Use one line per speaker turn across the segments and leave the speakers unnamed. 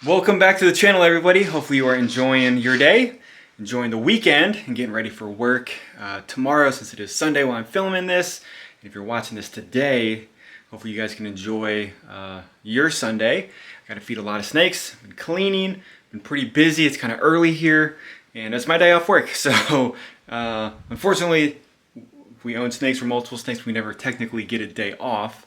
Welcome back to the channel, everybody. Hopefully you are enjoying your day, enjoying the weekend, and getting ready for work tomorrow, since it is Sunday while I'm filming this. And if you're watching this today, hopefully you guys can enjoy your Sunday. I got to feed a lot of snakes, been cleaning, been pretty busy. It's kind of early here, and it's my day off work. So unfortunately, we own snakes for multiple snakes. We never technically get a day off.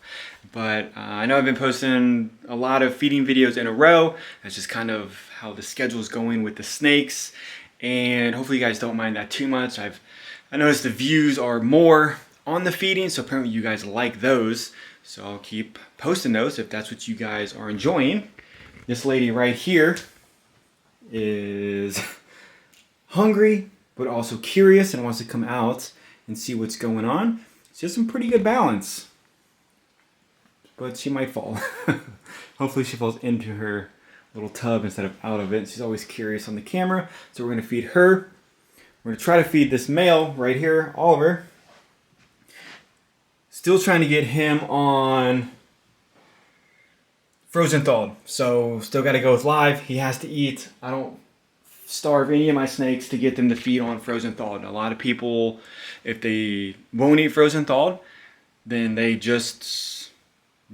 But I know I've been posting a lot of feeding videos in a row. That's just kind of how the schedule is going with the snakes. And hopefully you guys don't mind that too much. I noticed the views are more on the feeding, so apparently you guys like those. So I'll keep posting those if that's what you guys are enjoying. This lady right here is hungry, but also curious and wants to come out and see what's going on. She has some pretty good balance, but she might fall. Hopefully she falls into her little tub instead of out of it. She's always curious on the camera, so we're gonna feed her. We're gonna try to feed this male right here, Oliver. Still trying to get him on frozen thawed. So still gotta go with live. He has to eat. I don't starve any of my snakes to get them to feed on frozen thawed. A lot of people, if they won't eat frozen thawed, then they just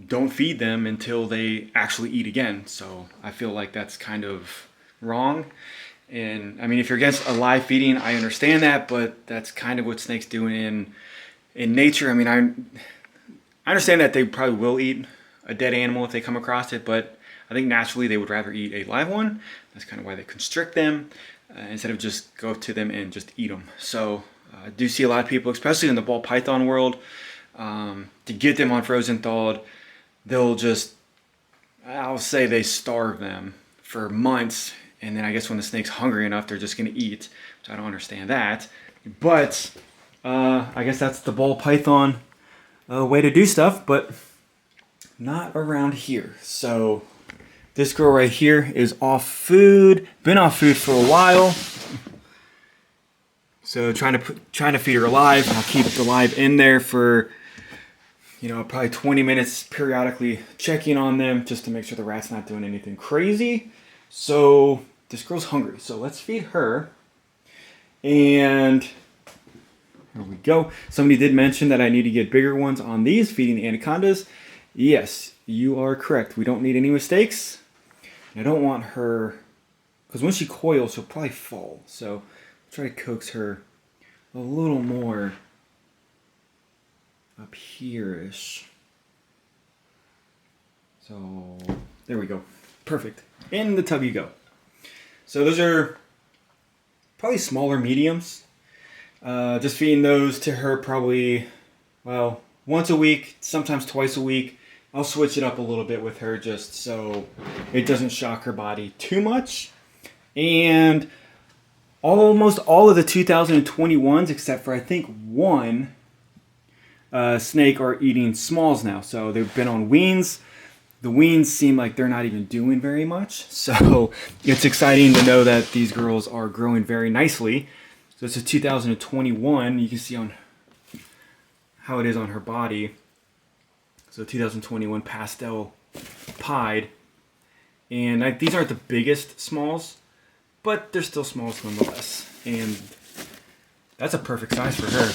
don't feed them until they actually eat again. So I feel like that's kind of wrong. And I mean, if you're against a live feeding, I understand that, but that's kind of what snakes do in nature. I mean, I understand that they probably will eat a dead animal if they come across it, but I think naturally they would rather eat a live one. That's kind of why they constrict them instead of just go up to them and just eat them. So I do see a lot of people, especially in the ball python world, to get them on frozen thawed, they'll just, I'll say they starve them for months, and then I guess when the snake's hungry enough, they're just gonna eat, which I don't understand that. But I guess that's the ball python way to do stuff, but not around here. So this girl right here is off food, been off food for a while. So trying to feed her alive. I'll keep the live in there for, probably 20 minutes, periodically checking on them just to make sure the rat's not doing anything crazy. So this girl's hungry, so let's feed her. And here we go. Somebody did mention that I need to get bigger ones on these, feeding the anacondas. Yes, you are correct. We don't need any mistakes. I don't want her, because when she coils, she'll probably fall. So I'll try to coax her a little more up here-ish. So there we go. Perfect. In the tub you go. So those are probably smaller mediums. Just feeding those to her probably, well, once a week, sometimes twice a week. I'll switch it up a little bit with her just so it doesn't shock her body too much. And almost all of the 2021s, except for I think one snake, are eating smalls now. So they've been on weans. The weans seem like they're not even doing very much. So it's exciting to know that these girls are growing very nicely. So it's a 2021. You can see on how it is on her body. So 2021 pastel pied. And these aren't the biggest smalls, but they're still smalls nonetheless. And that's a perfect size for her.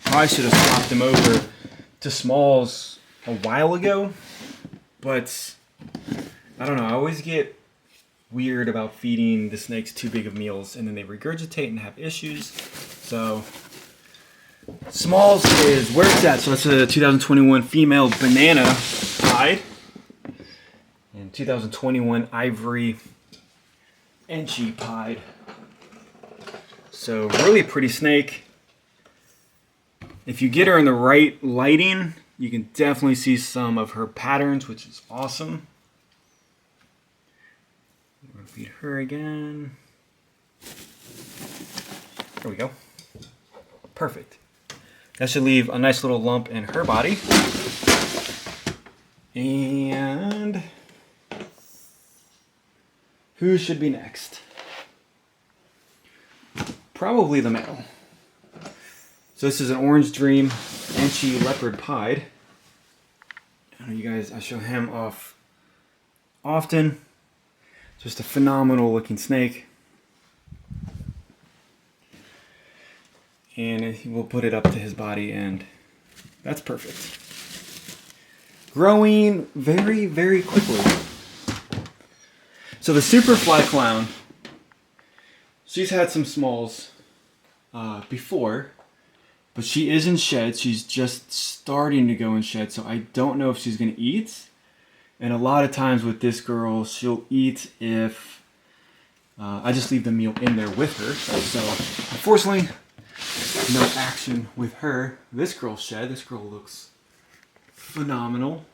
Probably should have swapped them over to smalls a while ago, but I don't know. I always get weird about feeding the snakes too big of meals, and then they regurgitate and have issues. So smalls is where it's at. So that's a 2021 female banana pied, and 2021 ivory Enchi pied. So really pretty snake. If you get her in the right lighting, you can definitely see some of her patterns, which is awesome. We're gonna feed her again. There we go. Perfect. That should leave a nice little lump in her body. And who should be next? Probably the male. So this is an Orange Dream Enchi Leopard Pied. I know you guys, I show him off often. Just a phenomenal looking snake. And we'll put it up to his body, and that's perfect. Growing very, very quickly. So the Superfly Clown, she's had some smalls before, but she is in shed. She's just starting to go in shed, so I don't know if she's going to eat. And a lot of times with this girl, she'll eat if I just leave the meal in there with her. So unfortunately, no action with her. This girl's shed. This girl looks phenomenal.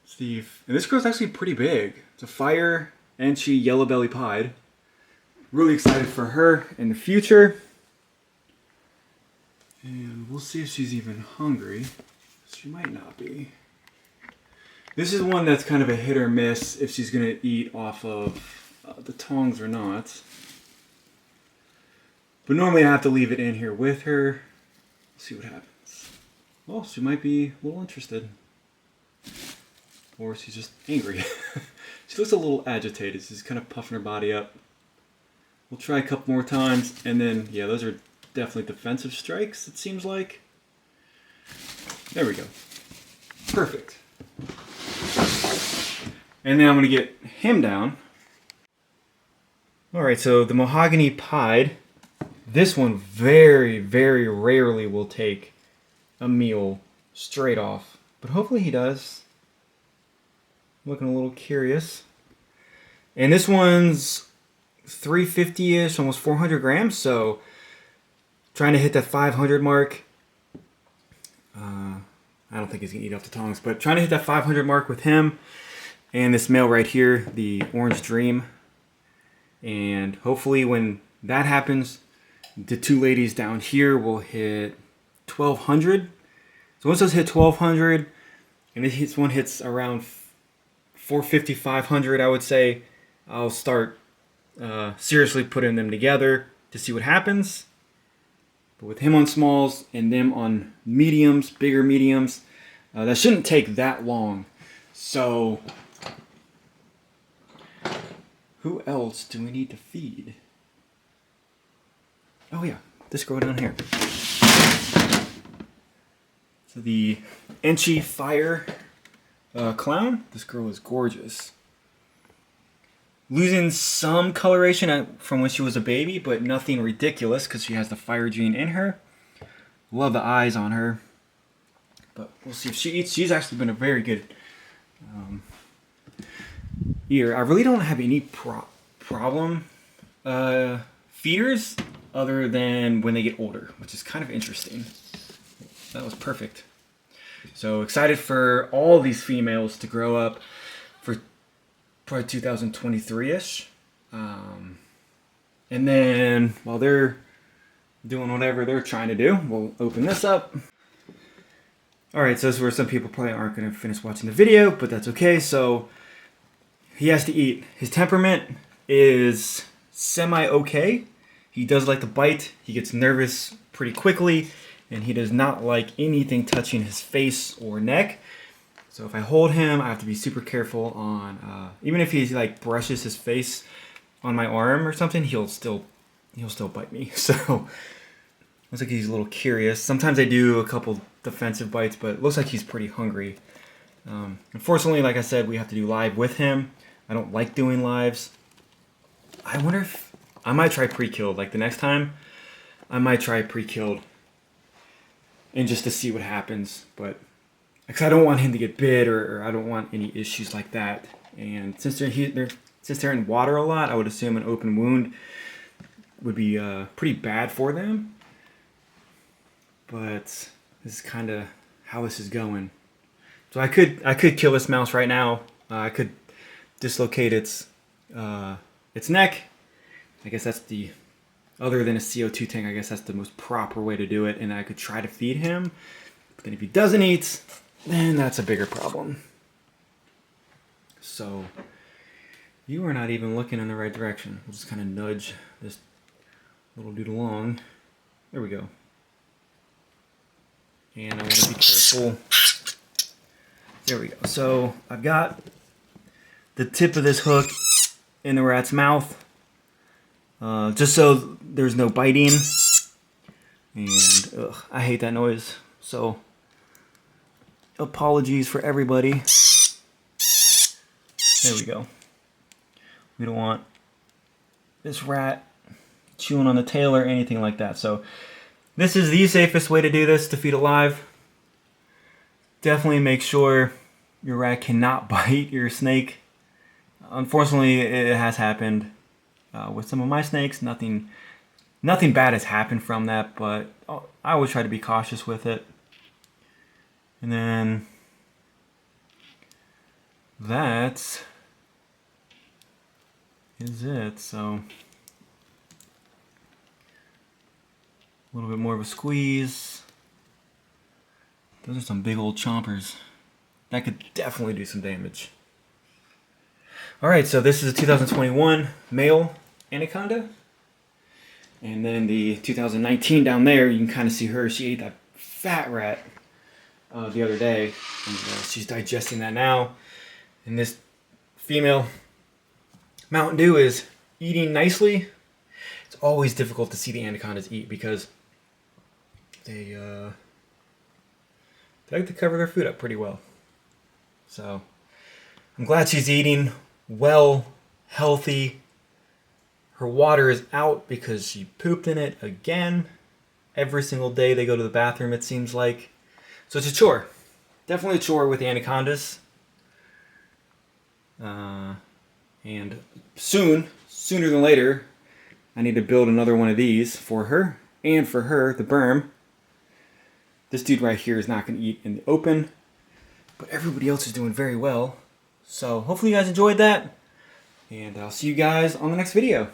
Steve. And this girl's actually pretty big. It's a fire, and she yellow belly pied. Really excited for her in the future. And we'll see if she's even hungry. She might not be. This is one that's kind of a hit or miss if she's going to eat off of the tongs or not. But normally I have to leave it in here with her. See what happens. Well, she might be a little interested. Or she's just angry. She looks a little agitated. She's kind of puffing her body up. We'll try a couple more times. And then, yeah, those are definitely defensive strikes, it seems like. There we go. Perfect. And then I'm going to get him down. Alright, so the mahogany pied. This one very, very rarely will take a meal straight off. But hopefully he does. Looking a little curious. And this one's 350-ish, almost 400 grams. So trying to hit that 500 mark. I don't think he's going to eat off the tongs. But trying to hit that 500 mark with him. And this male right here, the Orange Dream. And hopefully when that happens, the two ladies down here will hit 1,200. So once those hit 1,200, and this one hits around 450, 500, I would say, I'll start seriously putting them together to see what happens. But with him on smalls and them on mediums, bigger mediums, that shouldn't take that long. So who else do we need to feed? Oh yeah, this girl down here. So the Enchi Fire Clown. This girl is gorgeous. Losing some coloration from when she was a baby, but nothing ridiculous because she has the fire gene in her. Love the eyes on her. But we'll see if she eats. She's actually been a very good eater. I really don't have any problem feeders other than when they get older, which is kind of interesting. That was perfect. So excited for all these females to grow up for probably 2023-ish. And then while they're doing whatever they're trying to do, we'll open this up. Alright, so this is where some people probably aren't going to finish watching the video, but that's okay. So he has to eat. His temperament is semi-okay. He does like to bite. He gets nervous pretty quickly, and he does not like anything touching his face or neck. So if I hold him, I have to be super careful on, even if he like brushes his face on my arm or something, he'll still bite me. So looks like he's a little curious. Sometimes I do a couple defensive bites, but it looks like he's pretty hungry. Unfortunately, like I said, we have to do live with him. I don't like doing lives. I wonder if I might try pre-killed. Like the next time, I might try pre-killed, and just to see what happens. But because I don't want him to get bit, or I don't want any issues like that. And since they're in water a lot, I would assume an open wound would be pretty bad for them. But this is kind of how this is going. So I could kill this mouse right now. I could dislocate its neck. I guess that's the, other than a CO2 tank, I guess that's the most proper way to do it. And I could try to feed him. But then if he doesn't eat, then that's a bigger problem. So you are not even looking in the right direction. We'll just kind of nudge this little dude along. There we go. And I want to be careful. There we go. So I've got the tip of this hook in the rat's mouth, just so there's no biting. And I hate that noise. So apologies for everybody. There we go. We don't want this rat chewing on the tail or anything like that. So this is the safest way to do this to feed it live. Definitely make sure your rat cannot bite your snake. Unfortunately, it has happened with some of my snakes. Nothing bad has happened from that, but I always try to be cautious with it. And then that is it. So a little bit more of a squeeze. Those are some big old chompers. That could definitely do some damage. Alright, so this is a 2021 male anaconda. And then the 2019 down there, you can kind of see her. She ate that fat rat the other day. And she's digesting that now. And this female Mountain Dew is eating nicely. It's always difficult to see the anacondas eat because they like to cover their food up pretty well. So I'm glad she's eating well, healthy. Her water is out because she pooped in it again. Every single day they go to the bathroom, it seems like. So it's a chore. Definitely a chore with the anacondas. And sooner than later, I need to build another one of these for her. And for her, the berm. This dude right here is not going to eat in the open. But everybody else is doing very well. So hopefully you guys enjoyed that. And I'll see you guys on the next video.